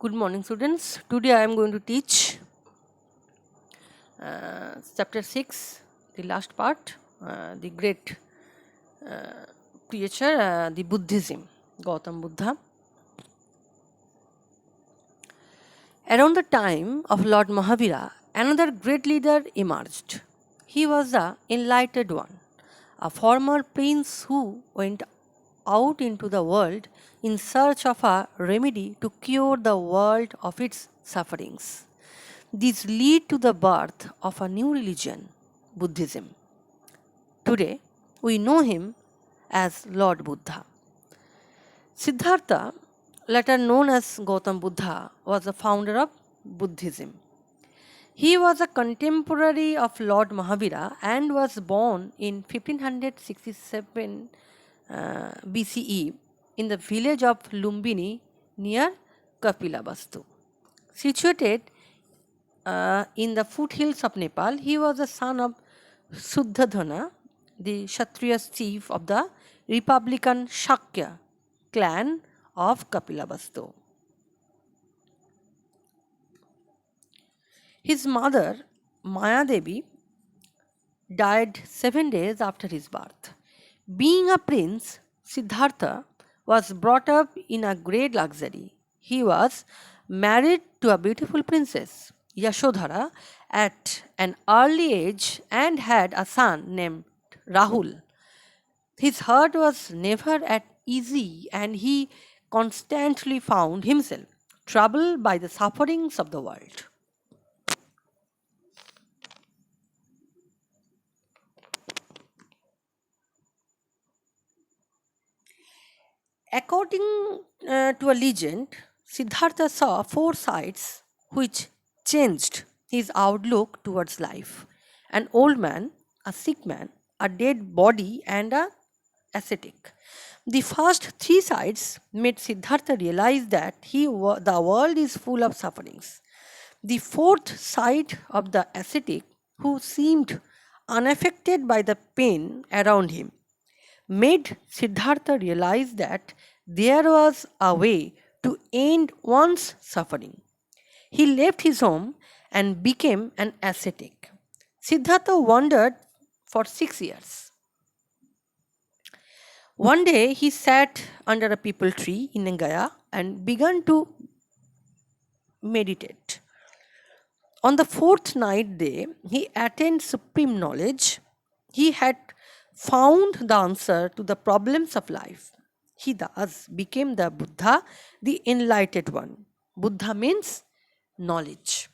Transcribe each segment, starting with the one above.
Good morning, students. Today I am going to teach chapter 6, the last part, the great creature, the Buddhism, Gautam Buddha. Around the time of Lord Mahavira, another great leader emerged. He was the enlightened one, a former prince who went out into the world in search of a remedy to cure the world of its sufferings. These lead to the birth of a new religion, Buddhism. Today, we know him as Lord Buddha. Siddhartha, later known as Gautam Buddha, was the founder of Buddhism. He was a contemporary of Lord Mahavira and was born in 1567 BCE in the village of Lumbini near Kapilavastu. Situated in the foothills of Nepal, he was the son of Suddhadhana, the Kshatriya chief of the Republican Shakya clan of Kapilavastu. His mother, Maya Devi, died 7 days after his birth. Being a prince, Siddhartha was brought up in a great luxury. He was married to a beautiful princess, Yashodhara, at an early age and had a son named Rahul. His heart was never at ease and he constantly found himself troubled by the sufferings of the world. According to a legend, Siddhartha saw four sights which changed his outlook towards life: an old man, a sick man, a dead body, and a ascetic. The first three sights made Siddhartha realize that the world is full of sufferings. The fourth sight of the ascetic, who seemed unaffected by the pain around him, made Siddhartha realize that there was a way to end one's suffering. He left his home and became an ascetic. Siddhartha wandered for 6 years. One day he sat under a peepal tree in Gaya and began to meditate. On the fourth night day, he attained supreme knowledge. He had found the answer to the problems of life. He thus became the Buddha, the enlightened one. Buddha means knowledge.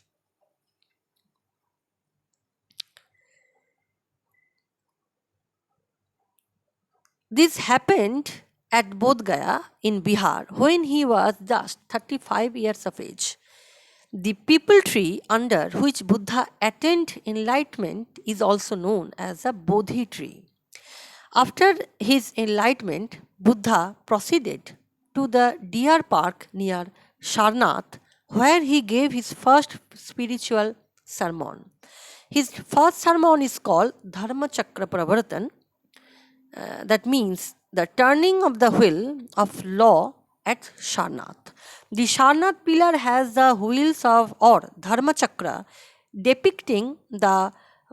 This happened at Bodh Gaya in Bihar when he was just 35 years of age. The peepal tree under which Buddha attained enlightenment is also known as a Bodhi tree. After his enlightenment, Buddha proceeded to the deer park near Sarnath, where he gave his first spiritual sermon. His first sermon is called Dharma Chakra Pravartan, that means the turning of the wheel of law at Sarnath. The Sarnath pillar has the wheels of or Dharma Chakra depicting the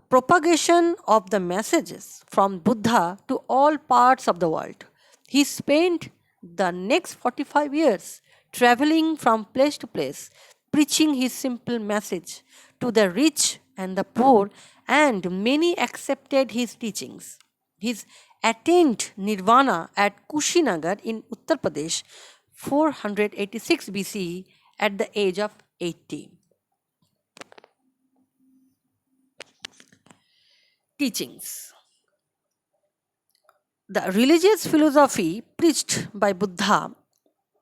propagation of the messages from Buddha to all parts of the world. He spent the next 45 years traveling from place to place, preaching his simple message to the rich and the poor, and many accepted his teachings. His attained nirvana at Kushinagar in Uttar Pradesh 486 BCE at the age of 80. Teachings. The religious philosophy preached by Buddha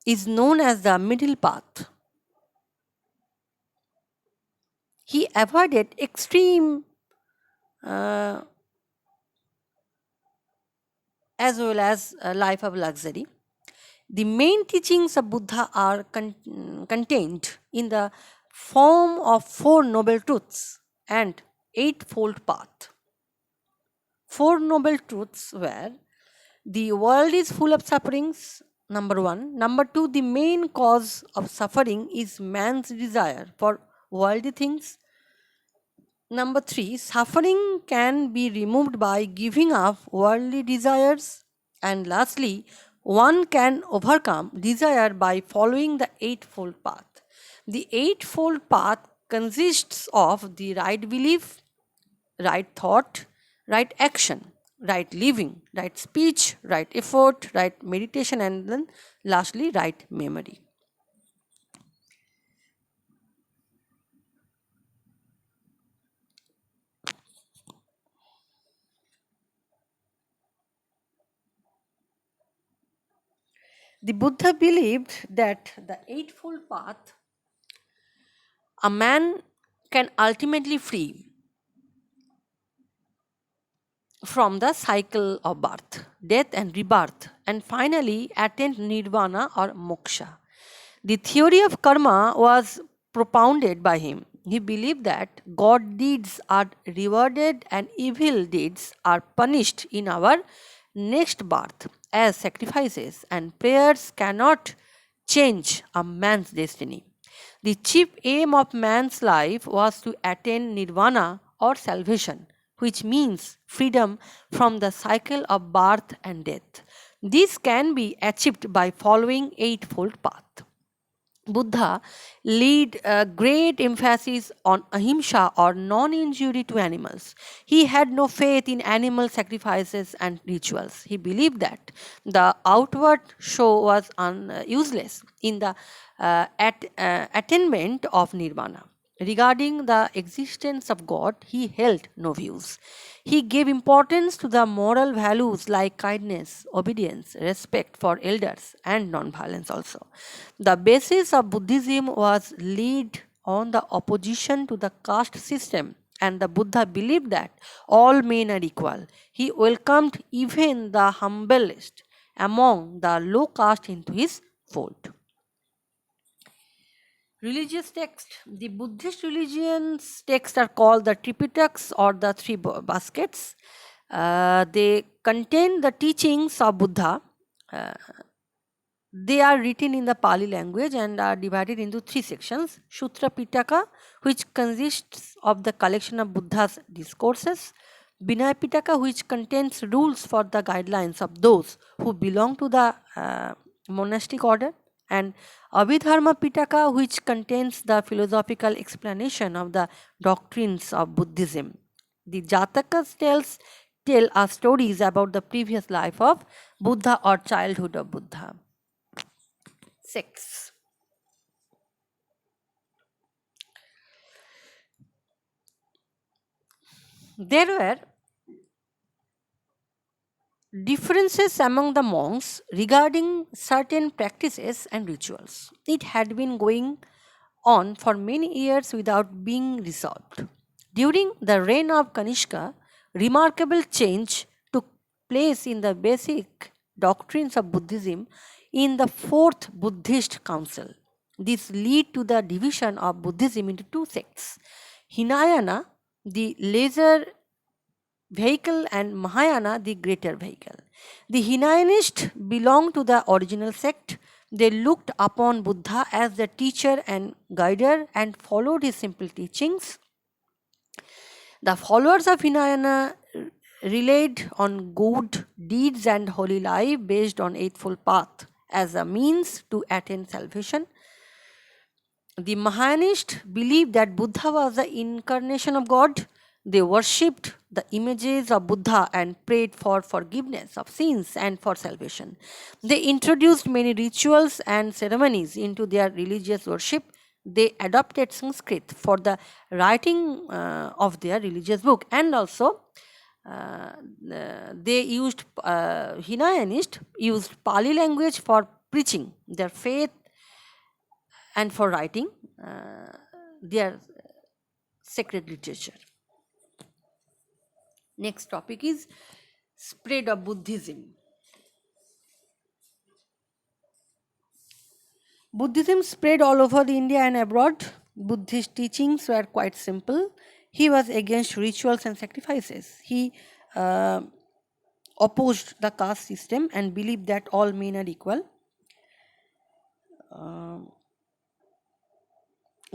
is known as the middle path. He avoided extreme as well as a life of luxury. The main teachings of Buddha are contained in the form of Four Noble Truths and Eightfold Path. Four Noble Truths were: the world is full of sufferings, number one. Number two, the main cause of suffering is man's desire for worldly things. Number three, suffering can be removed by giving up worldly desires. And lastly, one can overcome desire by following the Eightfold Path. The Eightfold Path consists of the right belief, right thought, right action, right living, right speech, right effort, right meditation, and then lastly, right memory. The Buddha believed that the Eightfold Path a man can ultimately free from the cycle of birth, death, and rebirth, and finally attain nirvana or moksha. The theory of karma was propounded by him. He believed that God deeds are rewarded and evil deeds are punished in our next birth as sacrifices, and prayers cannot change a man's destiny. The chief aim of man's life was to attain nirvana or salvation, which means freedom from the cycle of birth and death. This can be achieved by following Eightfold Path. Buddha laid a great emphasis on ahimsa or non injury to animals. He had no faith in animal sacrifices and rituals. He believed that the outward show was useless in the attainment of nirvana. Regarding the existence of God, he held no views. He gave importance to the moral values like kindness, obedience, respect for elders, and non-violence also. The basis of Buddhism was laid on the opposition to the caste system, and the Buddha believed that all men are equal. He welcomed even the humblest among the low caste into his fold. Religious text. The Buddhist religions texts are called the Tripitaks or the three baskets. They contain the teachings of Buddha. Uh, they are written in the Pali language and are divided into three sections. Sutra Pitaka, which consists of the collection of Buddha's discourses. Vinaya Pitaka, which contains rules for the guidelines of those who belong to the monastic order, and Abhidharma Pitaka, which contains the philosophical explanation of the doctrines of Buddhism. The Jatakas tell us stories about the previous life of Buddha or childhood of Buddha. 6. There were differences among the monks regarding certain practices and rituals. It had been going on for many years without being resolved. During the reign of Kanishka, remarkable change took place in the basic doctrines of Buddhism in the fourth Buddhist council. This led to the division of Buddhism into two sects: Hinayana, the lesser vehicle, and Mahayana, the greater vehicle. The Hinayanists belonged to the original sect. They looked upon Buddha as the teacher and guider and followed his simple teachings. The followers of Hinayana relied on good deeds and holy life based on Eightfold Path as a means to attain salvation. The Mahayanists believed that Buddha was the incarnation of God. They worshipped the images of Buddha and prayed for forgiveness of sins and for salvation. They introduced many rituals and ceremonies into their religious worship. They adopted Sanskrit for the writing of their religious book, and also they used Hinayanist used Pali language for preaching their faith and for writing their sacred literature. Next topic is spread of Buddhism. Buddhism spread all over the India and abroad. Buddhist teachings were quite simple. He was against rituals and sacrifices. He opposed the caste system and believed that all men are equal. Um,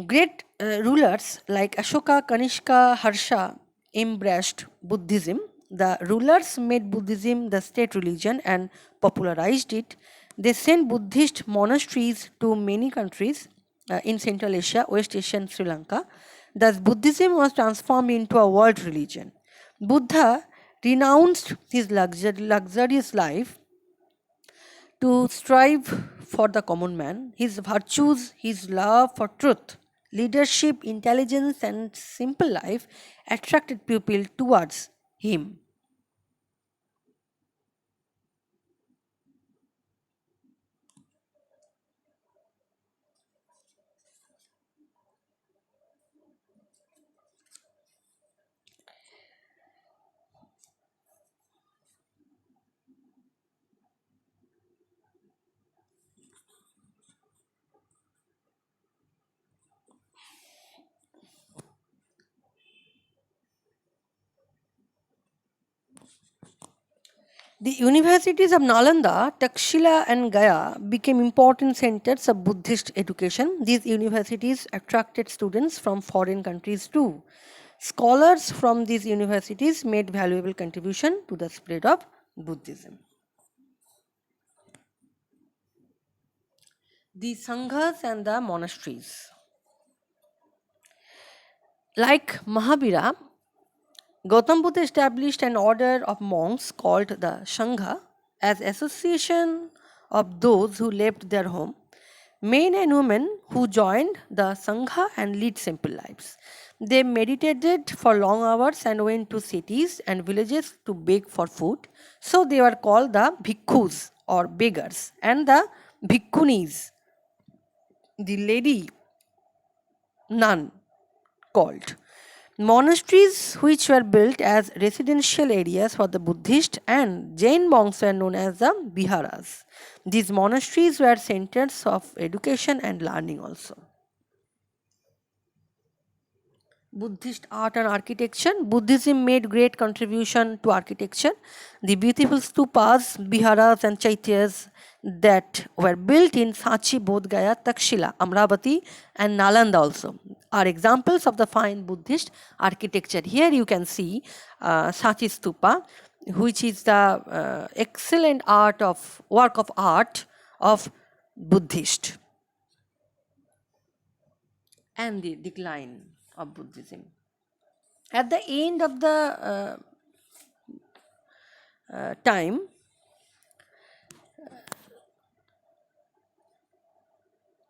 Great rulers like Ashoka, Kanishka, Harsha embraced Buddhism. The rulers made Buddhism the state religion and popularized it. They sent Buddhist monasteries to many countries in Central Asia, West Asia, and Sri Lanka. Thus, Buddhism was transformed into a world religion. Buddha renounced his luxurious life to strive for the common man. His virtues, his love for truth, leadership, intelligence, and simple life attracted people towards him. The universities of Nalanda, Takshila, and Gaya became important centers of Buddhist education. These universities attracted students from foreign countries too. Scholars from these universities made valuable contribution to the spread of Buddhism. The Sanghas and the monasteries. Like Mahavira, Gautam Buddha established an order of monks called the Sangha as association of those who left their home, men and women who joined the Sangha and lead simple lives. They meditated for long hours and went to cities and villages to beg for food. So they were called the bhikkhus or beggars and the bhikkhunis, the lady nun called. Monasteries, which were built as residential areas for the Buddhist and Jain monks, were known as the Viharas. These monasteries were centers of education and learning also. Buddhist art and architecture. Buddhism made great contribution to architecture. The beautiful stupas, viharas, and chaityas that were built in Sachi, Bodh Gaya, Takshila, Amravati, and Nalanda also are examples of the fine Buddhist architecture. Here you can see Sachi Stupa, which is the excellent work of art of Buddhist, and the decline of Buddhism. At the end of the time,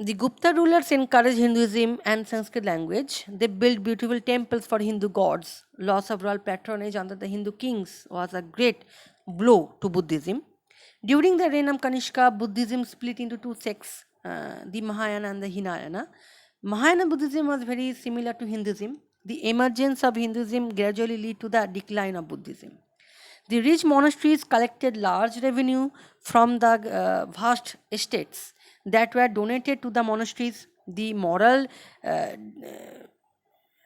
the Gupta rulers encouraged Hinduism and Sanskrit language. They built beautiful temples for Hindu gods. Loss of royal patronage under the Hindu kings was a great blow to Buddhism. During the reign of Kanishka, Buddhism split into two sects, the Mahayana and the Hinayana. Mahayana Buddhism was very similar to Hinduism. The emergence of Hinduism gradually led to the decline of Buddhism. The rich monasteries collected large revenue from the vast estates that were donated to the monasteries. The moral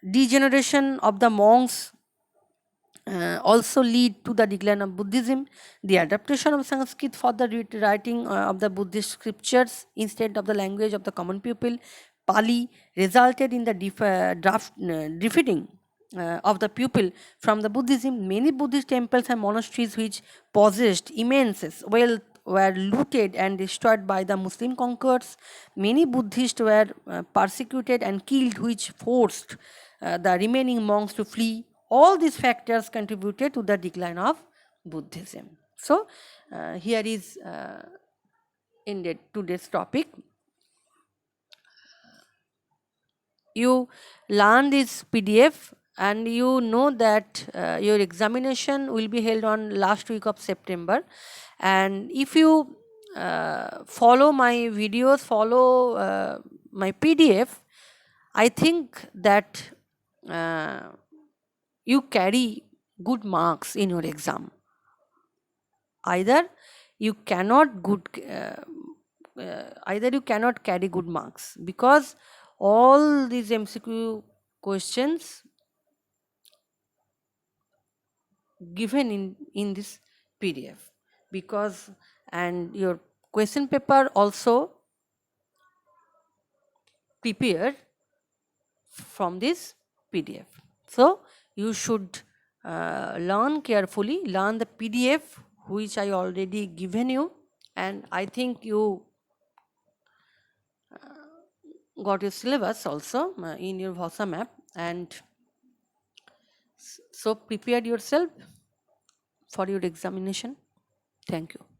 degeneration of the monks also lead to the decline of Buddhism. The adaptation of Sanskrit for the writing of the Buddhist scriptures instead of the language of the common people, Pali, resulted in the defeating of the people from the Buddhism. Many Buddhist temples and monasteries which possessed immense wealth were looted and destroyed by the Muslim conquerors. Many Buddhists were persecuted and killed, which forced the remaining monks to flee. All these factors contributed to the decline of Buddhism. So, here is ended today's topic. You learn this PDF and you know that your examination will be held on last week of September. And if you follow my videos, follow my PDF, I think that you carry good marks in your exam. Either you cannot either you cannot carry good marks, because all these MCQ questions given in this PDF, because and your question paper also prepare from this PDF. So you should learn carefully, learn the PDF which I already given you, and I think you got your syllabus also in your Bhasa map, and so prepare yourself for your examination. Thank you.